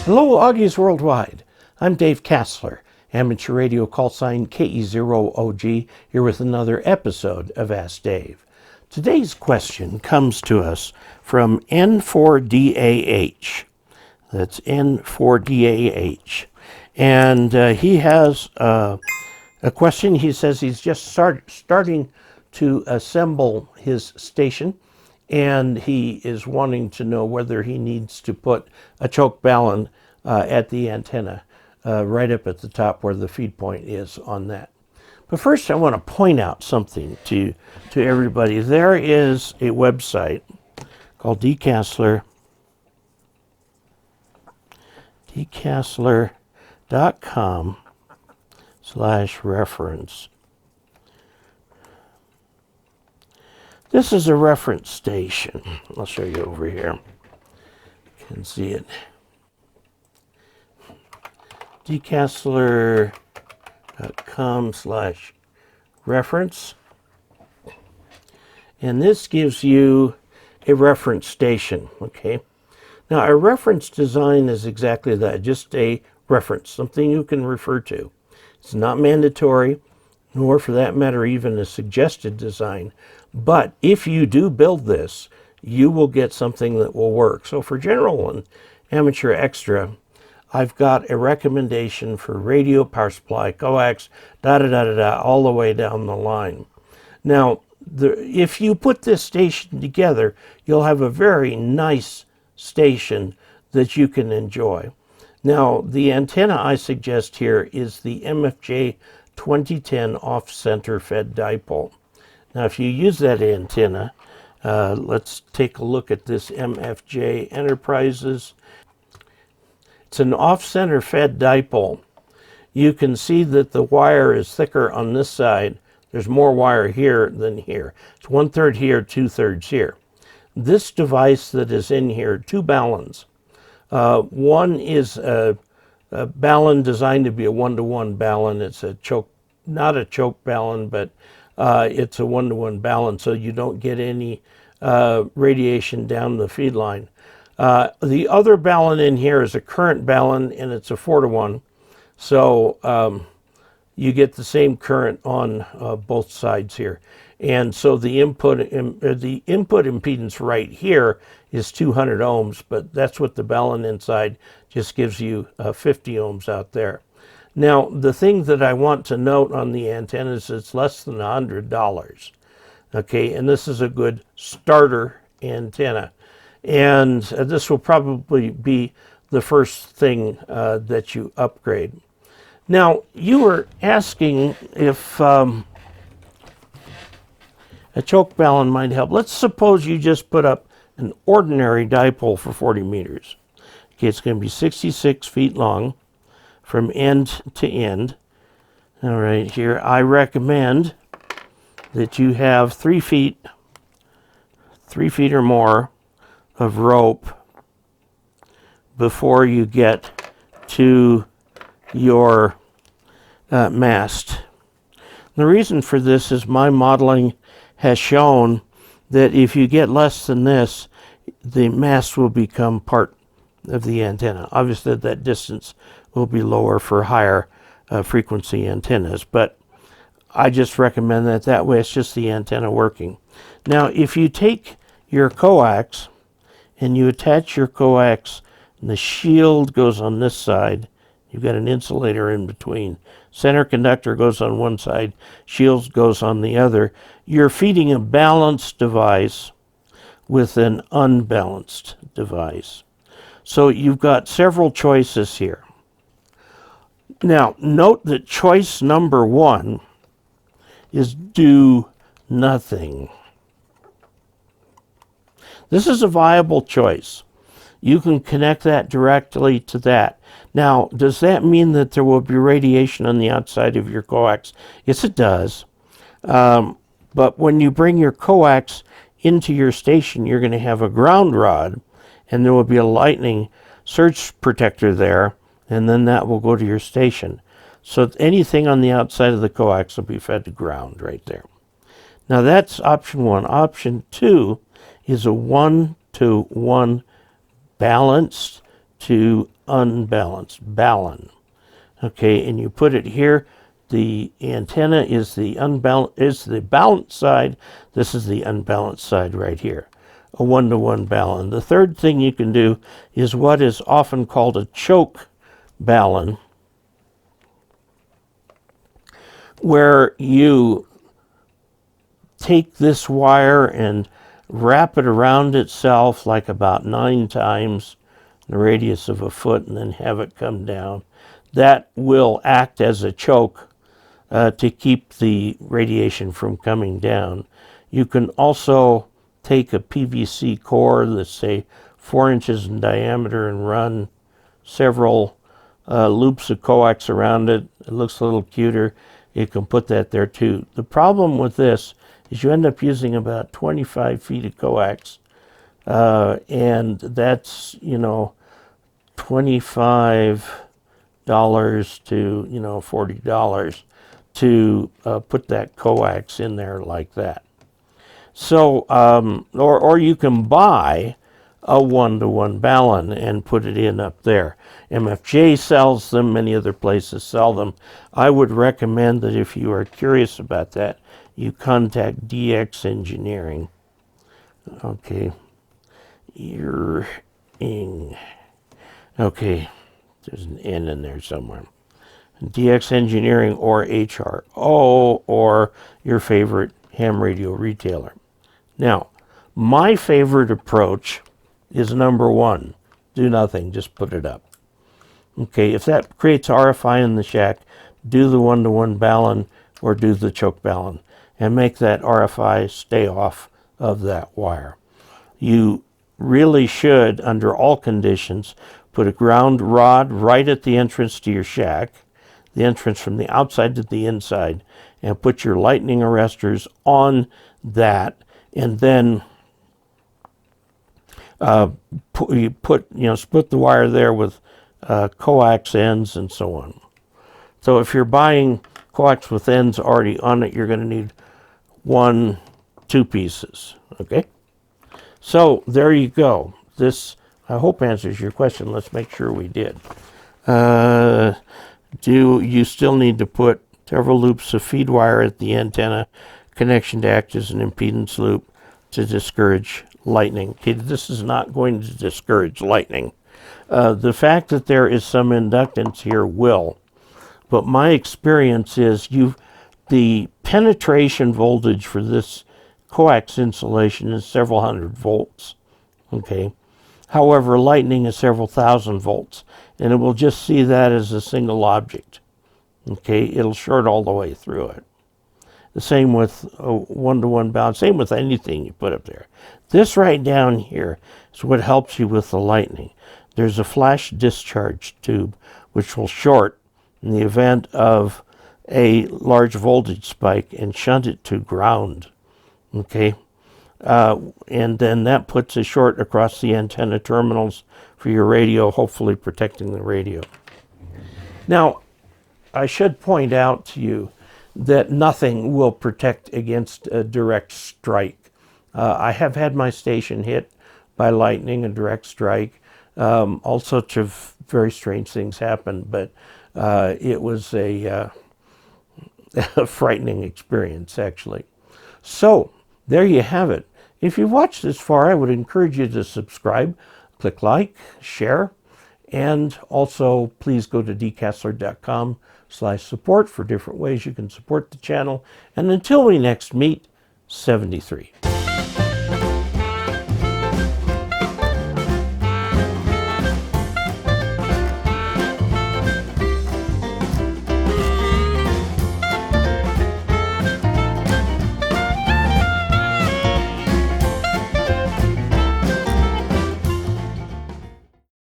Hello, Augies Worldwide. I'm Dave Kassler, amateur radio call sign KE0OG, here with another episode of Ask Dave. Today's question comes to us from N4DAH. That's N4DAH. And he has a question. He says he's just starting to assemble his station, and he is wanting to know whether he needs to put a choke balun at the antenna right up at the top where the feed point is on that. But first I want to point out something to everybody. There is a website called dkassler.com/reference. This is a reference station. I'll show you over here. You can see it. dkassler.com/reference. And this gives you a reference station, okay? Now, a reference design is exactly that, just a reference, something you can refer to. It's not mandatory, nor for that matter even a suggested design. But if you do build this, you will get something that will work. So for general and amateur extra, I've got a recommendation for radio, power supply, coax, all the way down the line. Now, if you put this station together, you'll have a very nice station that you can enjoy. Now, the antenna I suggest here is the MFJ 2010 off-center fed dipole. Now, if you use that antenna, let's take a look at this MFJ Enterprises. It's an off-center fed dipole. You can see that the wire is thicker on this side. There's more wire here than here. It's 1/3 here, 2/3 here. This device that is in here, two baluns. One is a balun designed to be a 1-to-1 balun. It's a choke, not a choke balun, but it's a 1-to-1 balun, so you don't get any radiation down the feed line. The other balun in here is a current balun, and it's a 4-to-1, so you get the same current on both sides here. And so the input impedance right here is 200 ohms, but that's what the balun inside just gives you 50 ohms out there. Now, the thing that I want to note on the antenna is it's less than $100. Okay, and this is a good starter antenna. And this will probably be the first thing that you upgrade. Now, you were asking if a choke balun might help. Let's suppose you just put up an ordinary dipole for 40 meters. Okay, it's going to be 66 feet long from end to end. All right, here I recommend that you have 3 feet or more of rope before you get to your mast. The reason for this is my modeling has shown that if you get less than this, the mast will become part of the antenna. Obviously, that distance will be lower for higher frequency antennas, but I just recommend that way it's just the antenna working. Now, if you take your coax and you attach your coax, and the shield goes on this side, you've got an insulator in between. Center conductor goes on one side, shield goes on the other. You're feeding a balanced device with an unbalanced device. So you've got several choices here. Now, note that choice number 1 is do nothing. This is a viable choice. You can connect that directly to that. Now, does that mean that there will be radiation on the outside of your coax? Yes, it does. But when you bring your coax into your station, you're going to have a ground rod, and there will be a lightning surge protector there, and then that will go to your station. So anything on the outside of the coax will be fed to ground right there. Now that's option 1. Option 2 is a 1-to-1 balanced to unbalanced, Balun. Okay, and you put it here. The antenna is the balanced side. This is the unbalanced side right here. A 1-to-1 Balun. The third thing you can do is what is often called a choke Balun, where you take this wire and wrap it around itself like about 9 times the radius of a foot, and then have it come down. That will act as a choke to keep the radiation from coming down. You can also take a PVC core that's, say, 4 inches in diameter and run several loops of coax around it. It looks a little cuter. You can put that there too. The problem with this is you end up using about 25 feet of coax, and that's, $25 to, $40 to put that coax in there like that. So, or you can buy a 1-to-1 Balun and put it in up there. MFJ sells them, many other places sell them. I would recommend that if you are curious about that, you contact DX Engineering. Okay. Okay, there's an N in there somewhere. DX Engineering or HRO or your favorite ham radio retailer. Now, my favorite approach is number 1. Do nothing, just put it up. Okay, if that creates RFI in the shack, do the 1-to-1 Balun or do the choke Balun and make that RFI stay off of that wire. You really should, under all conditions, put a ground rod right at the entrance to your shack, the entrance from the outside to the inside, and put your lightning arresters on that, and then split the wire there with coax ends and so on. So if you're buying coax with ends already on it, you're going to need 1, 2 pieces. Okay? So there you go. This, I hope, answers your question. Let's make sure we did. Do you still need to put several loops of feed wire at the antenna connection to act as an impedance loop to discourage lightning? Okay, this is not going to discourage lightning. The fact that there is some inductance here will, but my experience is the penetration voltage for this coax insulation is several hundred volts. Okay. However, lightning is several thousand volts, and it will just see that as a single object. Okay, it'll short all the way through it. The same with a 1-to-1 Balun, same with anything you put up there. This right down here is what helps you with the lightning. There's a flash discharge tube which will short in the event of a large voltage spike and shunt it to ground. Okay. And then that puts a short across the antenna terminals for your radio, hopefully protecting the radio. Now, I should point out to you that nothing will protect against a direct strike. I have had my station hit by lightning, a direct strike. All sorts of very strange things happened, but it was a frightening experience, actually. So, there you have it. If you've watched this far, I would encourage you to subscribe, click like, share, and also please go to dcastler.com/support for different ways you can support the channel. And until we next meet, 73.